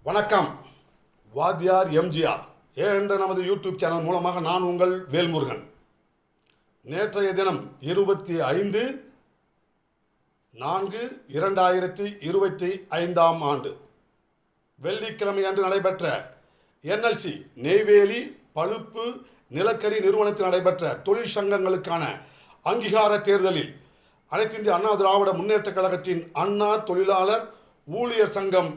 வணக்கம். வாத்தியார் எம்ஜிஆர் என்ற நமது யூடியூப் சேனல் மூலமாக நான் உங்கள் வேல்முருகன். நேற்றைய தினம் 25/4/2025 வெள்ளிக்கிழமை அன்று நடைபெற்ற என்எல்சி நெய்வேலி பழுப்பு நிலக்கரி நிறுவனத்தில் நடைபெற்ற தொழிற்சங்கங்களுக்கான அங்கீகார தேர்தலில் அனைத்திந்திய அண்ணா திராவிட முன்னேற்றக் கழகத்தின் அண்ணா தொழிலாளர் ஊழியர் சங்கம்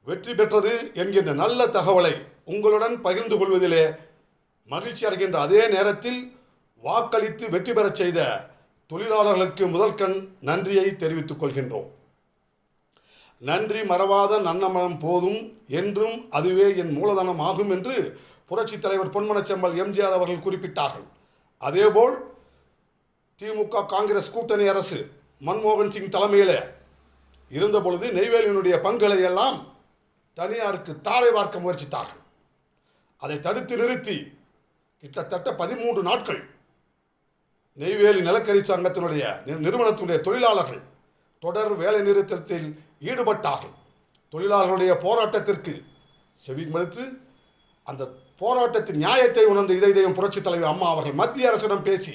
வெற்றி பெற்றது என்கின்ற நல்ல தகவலை உங்களுடன் பகிர்ந்து கொள்வதிலே மகிழ்ச்சி அடைகின்ற அதே நேரத்தில் வாக்களித்து வெற்றி பெறச் செய்த தொழிலாளர்களுக்கு முதற்கண் நன்றியை தெரிவித்துக் கொள்கின்றோம். நன்றி மறவாத நன்னமனம் போதும் என்றும் அதுவே என் மூலதனம் ஆகும் என்று புரட்சித் தலைவர் பொன்மனச்செம்மல் எம்ஜிஆர் அவர்கள் குறிப்பிட்டார்கள். அதேபோல் திமுக காங்கிரஸ் கூட்டணி அரசு மன்மோகன் சிங் தலைமையில் இருந்தபொழுது நெய்வேலியினுடைய பங்குகளை எல்லாம் தனியாருக்கு தாரை பார்க்க முயற்சித்தார்கள். அதை தடுத்து நிறுத்தி கிட்டத்தட்ட 13 நாட்கள் நெய்வேலி நிலக்கரி சங்கத்தினுடைய நிறுவனத்தினுடைய தொழிலாளர்கள் தொடர் வேலை நிறுத்தத்தில் ஈடுபட்டார்கள். தொழிலாளர்களுடைய போராட்டத்திற்கு செவி மடுத்து அந்த போராட்டத்தின் நியாயத்தை உணர்ந்த இதயம் புரட்சித் தலைவர் அம்மா அவர்கள் மத்திய அரசிடம் பேசி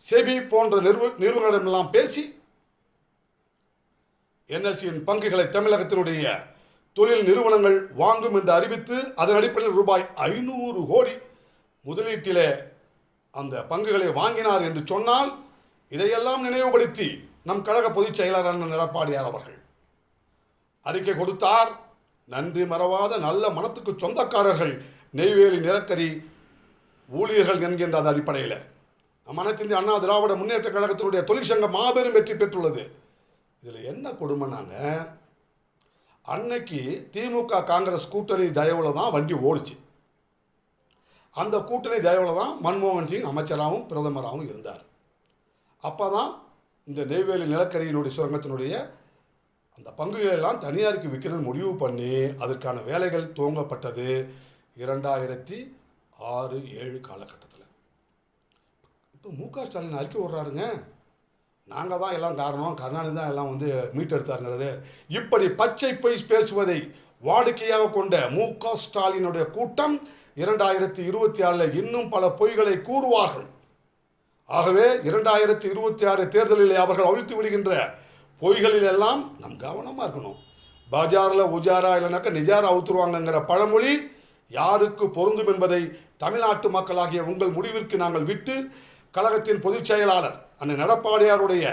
செபி போன்ற நிறுவனங்களிடமெல்லாம் பேசி என்எல்சியின் பங்குகளை தமிழகத்தினுடைய தொழில் நிறுவனங்கள் வாங்கும் என்று அறிவித்து அதன் அடிப்படையில் ரூபாய் 500 கோடி முதலீட்டிலே அந்த பங்குகளை வாங்கினார் என்று சொன்னால் இதையெல்லாம் நினைவுபடுத்தி நம் கழக பொதுச் செயலாளர் எடப்பாடியார் அவர்கள் அறிக்கை கொடுத்தார். நன்றி மறவாத நல்ல மனத்துக்கு சொந்தக்காரர்கள் நெய்வேலி நிலக்கரி ஊழியர்கள் என்கின்ற அந்த அடிப்படையில் நம் அனைத்திந்திய அண்ணா திராவிட முன்னேற்ற கழகத்தினுடைய தொழிற்சங்கம் மாபெரும் வெற்றி பெற்றுள்ளது. இதில் என்ன கொடுமைனாங்க, அன்னைக்கு திமுக காங்கிரஸ் கூட்டணி தயவில் தான் வண்டி ஓடிச்சு. அந்த கூட்டணி தயவில் தான் மன்மோகன் சிங் அமைச்சராகவும் பிரதமராகவும் இருந்தார். அப்போ தான் இந்த நெய்வேலி நிலக்கரியினுடைய சுரங்கத்தினுடைய அந்த பங்குகளை எல்லாம் தனியாருக்கு விற்கிறது முடிவு பண்ணி அதற்கான வேலைகள் துவங்கப்பட்டது 2006-7 காலகட்டத்தில். இப்போ மு.க. ஸ்டாலின் அறிக்கை விடுறாருங்க, நாங்கள் தான் எல்லாம் காரணம், கருணாநிதி தான் எல்லாம் மீட்டெடுத்தாருங்கிறது. இப்படி பச்சை பொய் பேசுவதை வாடிக்கையாக கொண்ட மு.க. ஸ்டாலினுடைய கூட்டம் 2026 இன்னும் பல பொய்களை கூறுவார்கள். ஆகவே 2026 தேர்தலில் அவர்கள் அவிழ்த்து விடுகின்ற பொய்களில் எல்லாம் நம் கவனமாக இருக்கணும். பஜாரில் உஜாரா இல்லைனாக்கா நிஜாரா அவுத்துருவாங்கங்கிற பழமொழி யாருக்கு பொருந்தும் என்பதை தமிழ்நாட்டு மக்களாகிய உங்கள் முடிவிற்கு நாங்கள் விட்டு கழகத்தின் பொதுச் செயலாளர் அண்ணன் எடப்பாடியாருடைய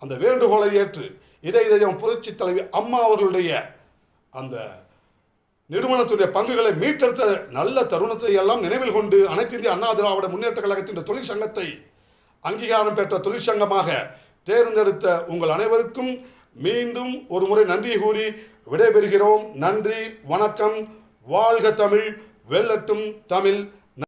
அந்த வேண்டுகோளை ஏற்று இதயம் புரட்சித் தலைவி அம்மா அவர்களுடைய அந்த நிறுவனத்துடைய பங்குகளை மீட்டெடுத்த நல்ல தருணத்தை எல்லாம் நினைவில் கொண்டு அனைத்திந்திய அண்ணா திராவிட முன்னேற்ற கழகத்தின் தொழிற்சங்கத்தை அங்கீகாரம் பெற்ற தொழிற்சங்கமாக தேர்ந்தெடுத்த உங்கள் அனைவருக்கும் மீண்டும் ஒரு முறை நன்றி கூறி விடைபெறுகிறோம். நன்றி, வணக்கம். வாழ்க தமிழ், வெல்லட்டும் தமிழ்.